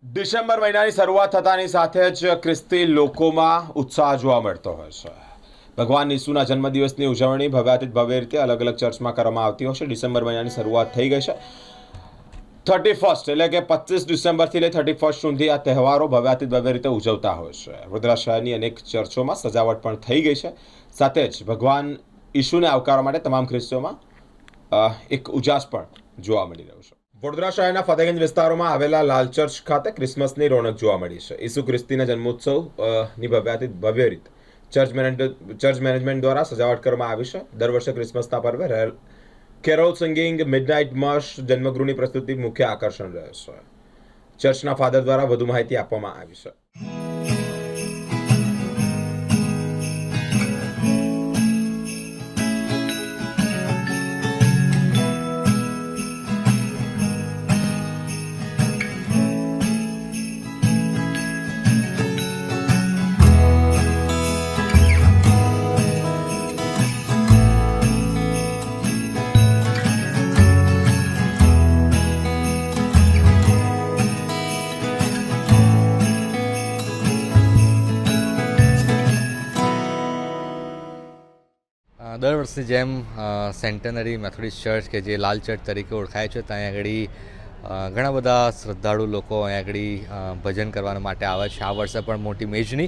December મહિનાની શરૂઆત થતાની સાથે જ ખ્રિસ્તી લોકોમાં ઉત્સાહ જોવા મળતો હોય છે। ભગવાન ઈસુના જન્મદિવસની ઉજવણી ભવ્યાતીત ભવ્ય રીતે અલગ અલગ ચર્ચમાં કરવામાં આવતી હોય છે। ડિસેમ્બર મહિનાની શરૂઆત થઈ ગઈ છે। 31 એટલે કે 25 ડિસેમ્બરથી લઈ 31 સુધી આ તહેવારો ભવ્યાતીત ભવ્ય રીતે ઉજવતા હોય છે। વડોદરા શહેરની અનેક ચર્ચોમાં સજાવટ પણ થઈ ગઈ છે। સાથે જ ભગવાન ઈસુને આવકારવા માટે તમામ ખ્રિસ્તીઓમાં એક ઉજાસ પણ જોવા મળી રહ્યો છે। વડોદરા શહેરના ફતેગંજ વિસ્તારોમાં આવેલા લાલ ચર્ચ ખાતે ક્રિસમસની રોનક જોવા મળી છે। ઈસુ ખ્રિસ્તીના જન્મોત્સવની ભવ્યાતીત ભવ્ય રીતે ચર્ચ મેનેજમેન્ટ દ્વારા સજાવટ કરવામાં આવી છે। દર વર્ષે ક્રિસમસના પર્વે કેરોલ સિંગિંગ, મિડનાઇટ માસ, જન્મગૃહની પ્રસ્તુતિ મુખ્ય આકર્ષણ રહે છે। ચર્ચના ફાધર દ્વારા વધુ માહિતી આપવામાં આવી છે। દર વર્ષની જેમ સેન્ટેનરી મેથોડિસ્ટ ચર્ચ કે જે લાલ ચર્ચ તરીકે ઓળખાય છે ત્યાં આગળ ઘણા બધા શ્રદ્ધાળુ લોકો અહીંયા આગળ ભજન કરવા માટે આવે છે। આ વર્ષે પણ મોટી મેજની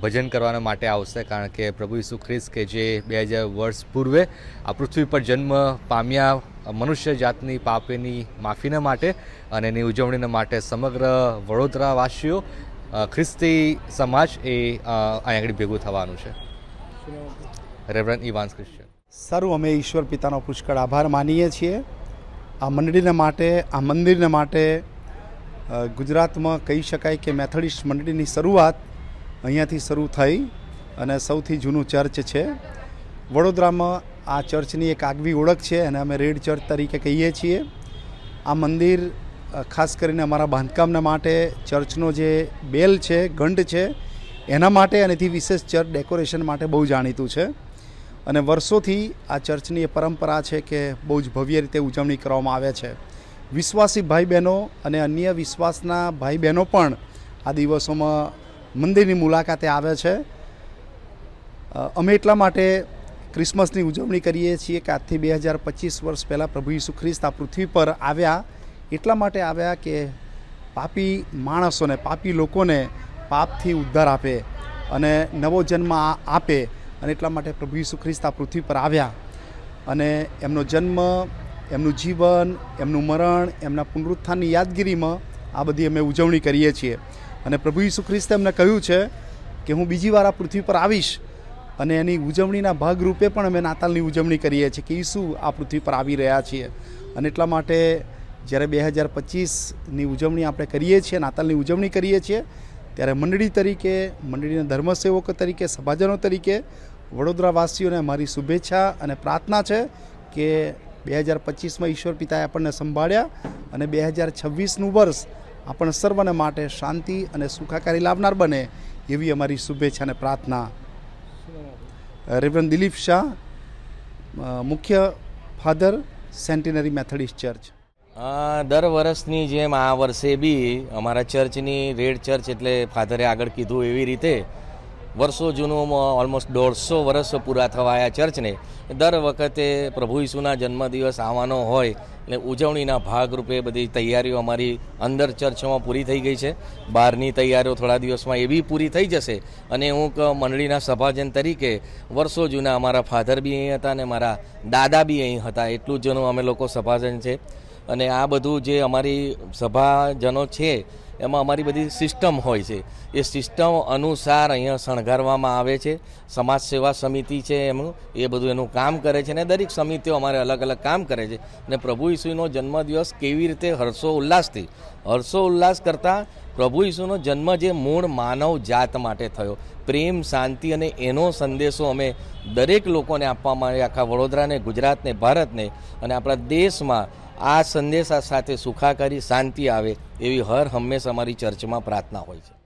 ભજન કરવા માટે આવશે, કારણ કે પ્રભુ ઈસુ ખ્રિસ્ત કે જે 2000 વર્ષ પૂર્વે આ પૃથ્વી પર જન્મ પામ્યા મનુષ્ય જાતની પાપેની માફીના માટે અને એની ઉજવણીના માટે સમગ્ર વડોદરાવાસીઓ ખ્રિસ્તી સમાજ એ અહીંયા આગળ ભેગું થવાનું છે। રેવરન્ડ ઇવાન્સ ક્રિશ્ચિયન। સારું, અમે ઈશ્વર પિતાનો પુષ્કળ આભાર માનીએ છીએ આ મંડળીને માટે, આ મંદિરને માટે। ગુજરાતમાં કહી શકાય કે મેથોડિસ્ટ મંડળીની શરૂઆત અહીંયાથી શરૂ થઈ અને સૌથી જૂનું ચર્ચ છે વડોદરામાં। આ ચર્ચની એક આગવી ઓળખ છે અને અમે રેડ ચર્ચ તરીકે કહીએ છીએ। આ મંદિર ખાસ કરીને અમારા બાંધકામના માટે, ચર્ચનો જે બેલ છે, ઘંટ છે, એના માટે અને એથી વિશેષ ચર્ચ ડેકોરેશન માટે બહુ જાણીતું છે અને વર્ષોથી આ ચર્ચની એ પરંપરા છે કે બહુ જ ભવ્ય રીતે ઉજવણી કરવામાં આવે છે। વિશ્વાસી ભાઈ બહેનો અને અન્ય વિશ્વાસના ભાઈ બહેનો પણ આ દિવસોમાં મંદિરની મુલાકાતે આવે છે। અમે એટલા માટે ક્રિસમસની ઉજવણી કરીએ છીએ કે આજથી 2025 વર્ષ પહેલાં પ્રભુ ઈસુ ખ્રિસ્ત આ પૃથ્વી પર આવ્યા। એટલા માટે આવ્યા કે પાપી માણસોને, પાપી લોકોને પાપથી ઉદ્ધાર આપે અને નવો જન્મ આપે અને એટલા માટે પ્રભુ ઈસુ ખ્રિસ્ત આ પૃથ્વી પર આવ્યા અને એમનો જન્મ, એમનું જીવન, એમનું મરણ, એમના પુનરુત્થાનની યાદગીરીમાં આ બધી અમે ઉજવણી કરીએ છીએ। અને પ્રભુ ઈસુ ખ્રિસ્તે અમને કહ્યું છે કે હું બીજી વાર આ પૃથ્વી પર આવીશ અને એની ઉજવણીના ભાગરૂપે પણ અમે નાતાલની ઉજવણી કરીએ છીએ કે ઈસુ આ પૃથ્વી પર આવી રહ્યા છીએ। અને એટલા માટે જ્યારે 2025ની ઉજવણી આપણે કરીએ છીએ, નાતાલની ઉજવણી કરીએ છીએ, ત્યારે મંડળી તરીકે, મંડળીના ધર્મસેવકો તરીકે, સભાજનો તરીકે વડોદરાવાસીઓને મારી શુભેચ્છા અને પ્રાર્થના છે કે 2025માં ઈશ્વર પિતાએ આપણને સંભાળ્યા અને 2026નું વર્ષ આપણ સર્વને માટે શાંતિ અને સુખાકારી લાવનાર બને એવી અમારી શુભેચ્છા અને પ્રાર્થના। રેવરન્ડ દિલીપ શાહ, મુખ્ય ફાધર, સેન્ટેનરી મેથોડિસ્ટ ચર્ચ। દર વર્ષની જેમ આ વર્ષે બી અમારા ચર્ચની રેડ ચર્ચ એટલે ફાધરે આગળ કીધું એવી રીતે વર્ષો જૂનું, ઓલમોસ્ટ 150 વર્ષ પૂરા થવાયા ચર્ચને દર વખતે પ્રભુ ઈસુના જન્મદિવસ આવવાનો હોય એટલે ઉજવણીના ભાગરૂપે બધી તૈયારીઓ અમારી અંદર ચર્ચમાં પૂરી થઈ ગઈ છે। બહારની તૈયારીઓ થોડા દિવસમાં એ બી પૂરી થઈ જશે અને હું મંડળીના સભાજન તરીકે વર્ષો જૂના અમારા ફાધર બી અહીં હતા અને મારા દાદા બી અહીં હતા, એટલું જ જૂનું અમે લોકો સભાજન છે। અને આ બધું જે અમારી સભાજનો છે એમાં અમારી બધી સિસ્ટમ હોય છે, એ સિસ્ટમ અનુસાર અહીંયા શણગારવામાં આવે છે। સમાજ સેવા સમિતિ છે એમનું, એ બધું એનું કામ કરે છે અને દરેક સમિતિઓ અમારે અલગ અલગ કામ કરે છે અને પ્રભુ ઈસુનો જન્મદિવસ કેવી રીતે હર્ષોલ્લાસ કરતાં પ્રભુ ઈસુનો જન્મ જે મૂળ માનવ જાત માટે થયો, પ્રેમ, શાંતિ અને એનો સંદેશો અમે દરેક લોકોને આપવા માટે આખા વડોદરાને, ગુજરાતને, ભારતને અને આપણા દેશમાં આ સંદેશા સાથે સુખાકારી, શાંતિ આવે એવી હંમેશા અમારી ચર્ચમાં પ્રાર્થના હોય છે।